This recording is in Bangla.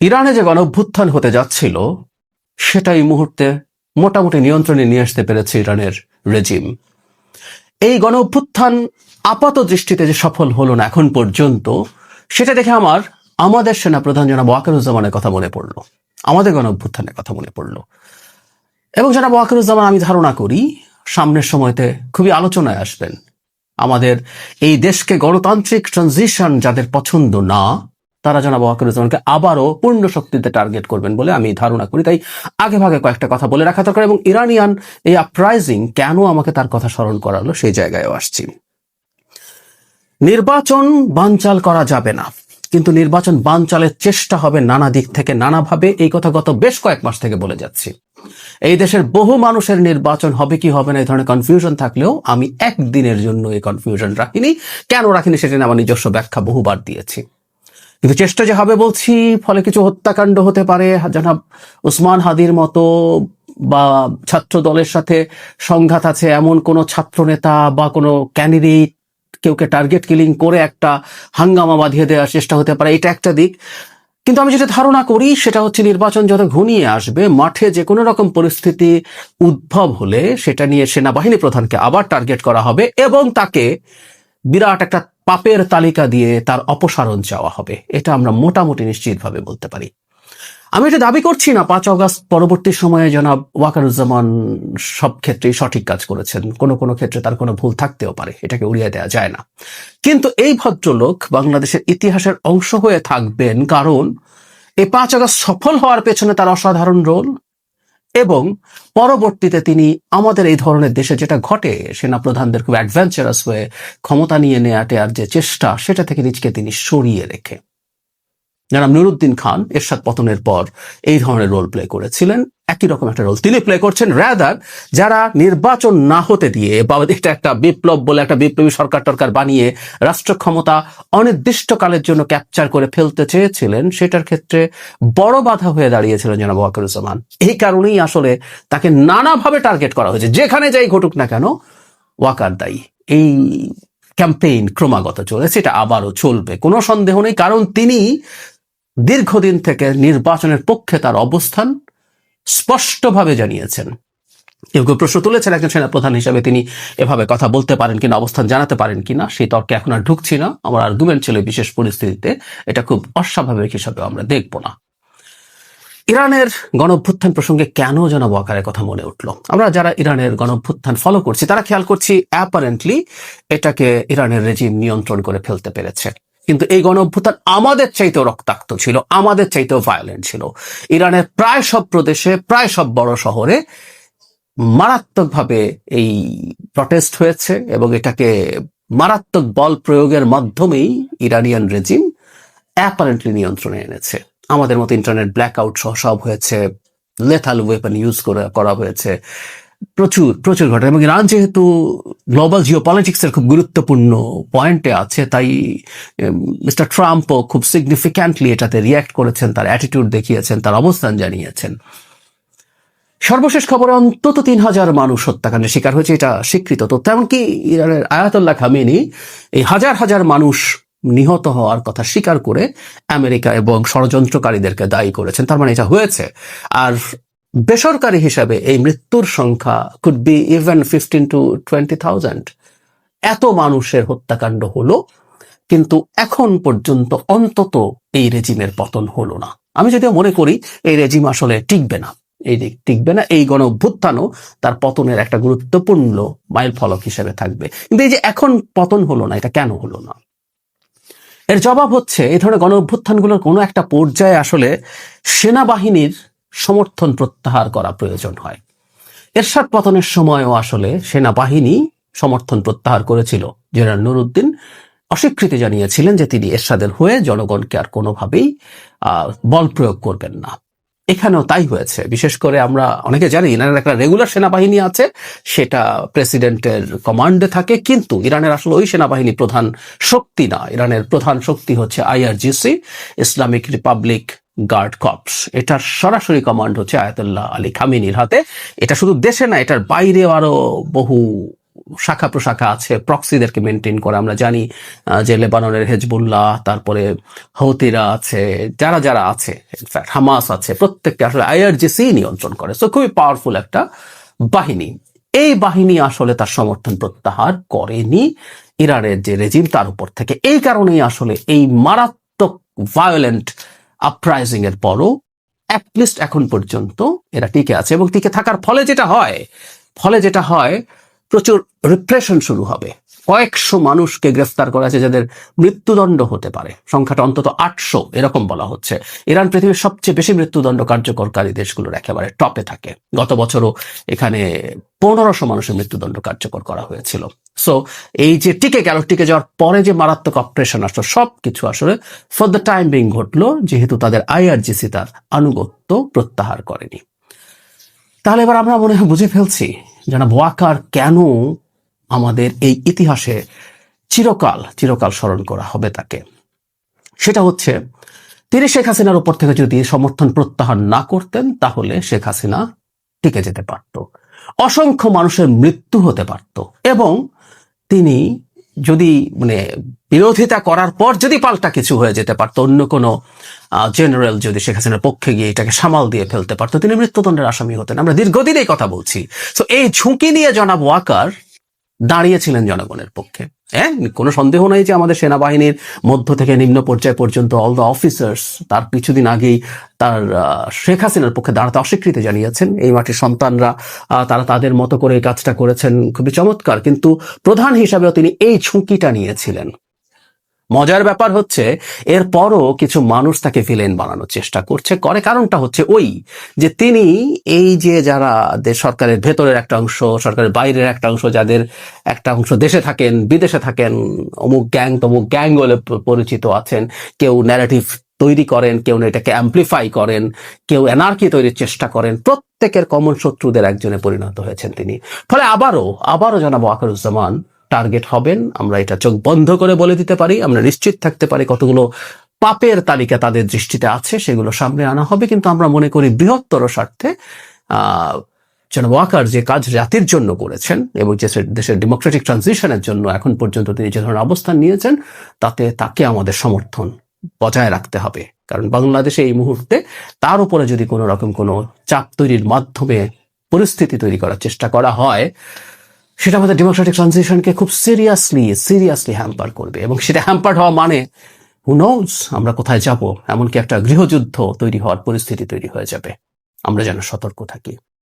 ইরানে যে গণঅভ্যুত্থান হতে যাচ্ছিল সেটা এই মুহূর্তে মোটামুটি নিয়ন্ত্রণে নিয়ে আসতে পেরেছে ইরানের রেজিম। এই গণঅভ্যুত্থান আপাত দৃষ্টিতে যে সফল হলো না এখন পর্যন্ত, সেটা দেখে আমাদের সেনাপ্রধান জনাব ওয়াকারুজ্জামানের কথা মনে পড়লো, আমাদের গণঅভ্যুত্থানের কথা মনে পড়লো। এবং জনাব ওয়াকারুজ্জামান, আমি ধারণা করি সামনের সময়তে খুবই আলোচনায় আসবেন। আমাদের এই দেশকে গণতান্ত্রিক ট্রানজিশন যাদের পছন্দ না, তারা জনাব ওয়াকারুজ্জামানকে আবারও পূর্ণ শক্তিতে টার্গেট করবেন বলে আমি ধারণা করি। তাই আগে ভাগে কয়েকটা কথা বলে রাখা দরকার। এবং ইরানিয়ান এই আপরাইজিং কেন আমাকে তার কথা স্মরণ করালো সেই জায়গায়ও আসছি। নির্বাচন বানচাল করা যাবে না, কিন্তু নির্বাচন বানচালের চেষ্টা হবে নানা দিক থেকে, নানাভাবে। এই কথা গত বেশ কয়েক মাস থেকে বলে যাচ্ছি। এই দেশের বহু মানুষের নির্বাচন হবে কি হবে না এই ধরনের কনফিউশন থাকলেও আমি একদিনের জন্য এই কনফিউশন রাখিনি। কেন রাখিনি সেটা নিয়ে আমার নিজস্ব ব্যাখ্যা বহুবার দিয়েছি। কিন্তু চেষ্টা যে হবে বলছি, ফলে কিছু হত্যাকাণ্ড হতে পারে, জনাব উসমান হাদির মতো, বা ছাত্র দলের সাথে সংঘাত আছে এমন কোনো ছাত্র নেতা বা কোনো ক্যান্ডিডেট কেউকে টার্গেট কিলিং করে একটা হাঙ্গামা বাঁধিয়ে দেওয়ার চেষ্টা হতে পারে, এটা একটা দিক। কিন্তু আমি যেটা ধারণা করি সেটা হচ্ছে, নির্বাচন যত ঘনিয়ে আসবে, মাঠে যে কোনো রকম পরিস্থিতি উদ্ভব হলে সেটা নিয়ে সেনাবাহিনী প্রধানকে আবার টার্গেট করা হবে এবং তাকে বিরাট একটা পাপের তালিকা দিয়ে তার অপসারণ চাওয়া হবে। এটা আমরা মোটামুটি নিশ্চিতভাবে বলতে পারি। আমি এটা দাবি করছি না 5 অগস্ট পরবর্তী সময়ে জনাব ওয়াকারুজ্জামান সব ক্ষেত্রেই সঠিক কাজ করেছেন, কোনো কোনো ক্ষেত্রে তার কোনো ভুল থাকতেও পারে, এটাকে উড়িয়ে দেওয়া যায় না। কিন্তু এই ভদ্রলোক বাংলাদেশের ইতিহাসের অংশ হয়ে থাকবেন, কারণ এই 5 অগস্ট সফল হওয়ার পেছনে তার অসাধারণ রোল। এবং পরবর্তীতে তিনি আমাদের এই ধরনের দেশে যেটা ঘটে, সেনাপ্রধানদের খুব অ্যাডভেঞ্চারাস হয়ে ক্ষমতা নিয়ে নেওয়ার যে চেষ্টা, সেটা থেকে নিজকে তিনি সরিয়ে রেখে, জনাব নুরুদ্দিন খান এরশাদ পতনের পর এই ধরনের রোল প্লে করেছিলেন, একই রকম একটা রোল তিনি প্লে করছেন। রাদার যারা নির্বাচন না হতে দিয়ে, বা এটা একটা বিপ্লব বলে একটা বিপ্লবী সরকার টরকার বানিয়ে রাষ্ট্র ক্ষমতা অনির্দিষ্টকালের জন্য ক্যাপচার করে ফেলতে চেয়েছিলেন, সেটার ক্ষেত্রে বড় বাধা হয়ে দাঁড়িয়েছিলেন জনাব ওয়াকারুজ্জামান। এই কারণেই আসলে তাকে নানাভাবে টার্গেট করা হয়েছে। যেখানে যাই ঘটুক না কেন, ওয়াকার দায়ী। এই ক্যাম্পেইন ক্রমাগত চলেছে, এটা আবারও চলবে, কোনো সন্দেহ নেই। কারণ তিনি দীর্ঘদিন থেকে নির্বাচনের পক্ষে তার অবস্থান স্পষ্টভাবে জানিয়েছেন। কেউ কেউ প্রশ্ন তুলেছেন একজন সেনাপ্রধান হিসাবে তিনি এভাবে কথা বলতে পারেন কিনা, অবস্থান জানাতে পারেন কিনা, সেই তর্কে এখন আর ঢুকছি না। আমার আর্গুমেন্ট ছিল বিশেষ পরিস্থিতিতে এটা খুব অস্বাভাবিক হিসাবে আমরা দেখব না। ইরানের গণঅভ্যুত্থান প্রসঙ্গে কেন জনাব ওয়াকারের কথা মনে উঠলো? আমরা যারা ইরানের গণঅভ্যুত্থান ফলো করছি তারা খেয়াল করছি অ্যাপারেন্টলি এটাকে ইরানের রেজিম নিয়ন্ত্রণ করে ফেলতে পেরেছে। কিন্তু এই গণঅভ্যুত্থান আমাদের চাইতেও রক্তাক্ত ছিল, আমাদের চাইতেও ভায়োলেন্ট ছিল। ইরানের প্রায় সব প্রদেশে, প্রায় সব বড় শহরে মারাত্মকভাবে এই প্রটেস্ট হয়েছে এবং এটাকে মারাত্মক বল প্রয়োগের মাধ্যমেই ইরানিয়ান রেজিম অ্যাপারেন্টলি নিয়ন্ত্রণে এনেছে। আমাদের মতো ইন্টারনেট ব্ল্যাকআউট সহ সব হয়েছে, লেথাল ওয়েপন ইউজ করা হয়েছে, প্রচুর প্রচুর ঘটনা। এবং ইরান যেহেতু গ্লোবাল জিও পলিটিক্সের খুব গুরুত্বপূর্ণ পয়েন্টে আছে, তাই মিস্টার ট্রাম্পও খুব সিগনিফিক্যান্টলি এটাতে রিয়্যাক্ট করেছেন, তার অ্যাটিটিউড দেখিয়েছেন, তার অবস্থান জানিয়েছেন। সর্বশেষ খবরে অন্তত 3000 মানুষ হত্যাকাণ্ডের শিকার হয়েছে, এটা স্বীকৃত তথ্য। এমনকি ইরানের আয়াতুল্লাহ খামেনি এই হাজার হাজার মানুষ নিহত হওয়ার কথা স্বীকার করে আমেরিকা এবং ষড়যন্ত্রকারীদেরকে দায়ী করেছেন। তার মানে এটা হয়েছে। আর বেসরকারি হিসাবে এই মৃত্যুর সংখ্যা কুড বি ইভেন 15 to 20,000। এত মানুষের হত্যাকাণ্ড হলো, কিন্তু এখন পর্যন্ত অন্তত এই রেজিমের পতন হলো না। আমি যদিও মনে করি এই রেজিম আসলে টিকবে না, এই গণ অভ্যুত্থানও তার পতনের একটা গুরুত্বপূর্ণ মাইল ফলক হিসেবে থাকবে। কিন্তু এই যে এখন পতন হলো না, এটা কেন হলো না? এর জবাব হচ্ছে, এই ধরনের গণ অভ্যুত্থানগুলোর কোনো একটা পর্যায়ে আসলে সেনাবাহিনীর সমর্থন প্রত্যাহার করা প্রয়োজন হয়। এরশাদ পতনের সময়ও আসলে সেনাবাহিনী সমর্থন প্রত্যাহার করেছিল। জেনারেল নুরুদ্দিন অস্বীকৃতি জানিয়েছিলেন যে তিনি এরশাদের হয়ে জনগণকে আর কোনোভাবেই বল প্রয়োগ করবেন না। এখানেও তাই হয়েছে। বিশেষ করে আমরা অনেকে জানি ইরানের একটা রেগুলার সেনাবাহিনী আছে, সেটা প্রেসিডেন্টের কমান্ডে থাকে, কিন্তু ইরানের আসলে ওই সেনাবাহিনী প্রধান শক্তি না। ইরানের প্রধান শক্তি হচ্ছে IRGC, Islamic Republic Guard Corps. এটার সরাসরি কমান্ড হচ্ছে আয়াতুল্লাহ আলী খামেনির হাতে। এটা শুধু দেশে না, এটার বাইরেও আরো বহু শাখা প্রশাখা আছে, প্রক্সিদেরকে মেনটেন করে। আমরা জানি যে লেবাননের হেজবুল্লাহ, তারপরে হৌতিরা আছে, যারা যারা আছে, ইনফ্যাক্ট হামাস আছে, প্রত্যেককে আসলে আইআরজিসি নিয়ন্ত্রণ করে। সো খুবই পাওয়ারফুল একটা বাহিনী। এই বাহিনী আসলে তার সমর্থন প্রত্যাহার করেনি ইরানের যে রেজিম তার উপর থেকে। এই কারণেই আসলে এই মারাত্মক ভায়োলেন্ট আপরাইজিং এর পরও অ্যাটলিস্ট এখন পর্যন্ত এরা টিকে আছে, এবং টিকে থাকার ফলে যেটা হয় প্রচুর রিপ্রেশন শুরু হবে। কয়েকশো মানুষকে গ্রেফতার করা আছে যাদের মৃত্যুদণ্ড হতে পারে, সংখ্যাটা অন্তত 800 এরকম বলা হচ্ছে। ইরান পৃথিবীর সবচেয়ে বেশি মৃত্যুদণ্ড কার্যকরকারী দেশগুলোর একেবারে টপে থাকে। গত বছরও এখানে 1500 মানুষের মৃত্যুদণ্ড কার্যকর করা হয়েছিল। সো এই যে টিকে যাওয়ার পরে যে মারাত্মক অপারেশন আসলো, সবকিছু আসলে ফর দ্য টাইম বিং ঘটলো, যেহেতু তাদের আইআরজিসি তার আনুগত্য প্রত্যাহার করেনি। তাহলে এবার আমরা মনে হয় বুঝে ফেলছি জনাব ওয়াকার কেন আমাদের এই ইতিহাসে চিরকাল স্মরণ করা হবে তাকে। সেটা হচ্ছে, তিনি শেখ হাসিনার উপর থেকে যদি সমর্থন প্রত্যাহার না করতেন, তাহলে শেখ হাসিনা টিকে যেতে পারত, অসংখ্য মানুষের মৃত্যু হতে পারত, এবং তিনি যদি বিরোধিতা করার পর যদি পাল্টা কিছু হয়ে যেতে পারতো, অন্য কোনো জেনারেল যদি শেখ হাসিনার পক্ষে গিয়ে এটাকে সামাল দিয়ে ফেলতে পারতো, তিনি মৃত্যুদণ্ডের আসামি হতেন। আমরা দীর্ঘদিন এই কথা বলছি। তো এই ঝুঁকি নিয়ে জনাব ওয়াকার দাঁড়িয়েছিলেন জনগণের পক্ষে। হ্যাঁ, কোনো সন্দেহ নাই যে আমাদের সেনাবাহিনীর মধ্য থেকে নিম্ন পর্যায় পর্যন্ত অল দ্য অফিসার্স তার কিছুদিন আগেই তার শেখ হাসিনার পক্ষে দাঁড়াতে অস্বীকৃতি জানিয়েছেন। এই মাটির সন্তানরা তারা তাদের মতো করে এই কাজটা করেছেন, খুবই চমৎকার। কিন্তু প্রধান হিসাবেও তিনি এই ঝুঁকিটা নিয়েছিলেন। মজার ব্যাপার হচ্ছে, এরপরও কিছু মানুষ তাকে ভিলেন বানানোর চেষ্টা করে। কারণটা হচ্ছে ওই যে তিনি এই যে যারা সরকারের ভেতরের একটা অংশ, সরকারের বাইরের একটা অংশ, যাদের একটা অংশ দেশে থাকেন, বিদেশে থাকেন, অমুক গ্যাং তমুক গ্যাং বলে পরিচিত আছেন, কেউ ন্যারেটিভ তৈরি করেন, কেউ এটাকে অ্যাম্পলিফাই করেন, কেউ এনার্কি তৈরির চেষ্টা করেন, প্রত্যেকের কমন শত্রুদের একজনে পরিণত হয়েছেন তিনি। ফলে আবারও জনাব ওয়াকারুজ্জামান টার্গেট হবেন। আমরা এটা চোখ বন্ধ করে বলে দিতে পারি, আমরা নিশ্চিত থাকতে পারি কতগুলো পাপের তালিকা তাদের দৃষ্টিতে আছে, সেগুলো সামনে আনা হবে। কিন্তু আমরা মনে করি বৃহত্তর স্বার্থে জনাব ওয়াকার যে কাজ জাতির জন্য করেছেন, এবং যে দেশের ডেমোক্রেটিক ট্রানজিশনের জন্য এখন পর্যন্ত তিনি যে ধরনের অবস্থান নিয়েছেন, তাতে তাকে আমাদের সমর্থন বজায় রাখতে হবে। কারণ বাংলাদেশে এই মুহূর্তে তার উপরে যদি কোনো রকম কোনো চাপ তৈরির মাধ্যমে পরিস্থিতি তৈরি করার চেষ্টা করা হয়, সেটা আমাদের ডেমোক্রেটিক ট্রানজিশনকে খুব সিরিয়াসলি হ্যাম্পার করবে। এবং সেটা হ্যাম্পার্ড হওয়া মানে হু নোজ আমরা কোথায় যাব, এমনকি একটা গৃহযুদ্ধ তৈরি হওয়ার পরিস্থিতি তৈরি হয়ে যাবে। আমরা যেন সতর্ক থাকি।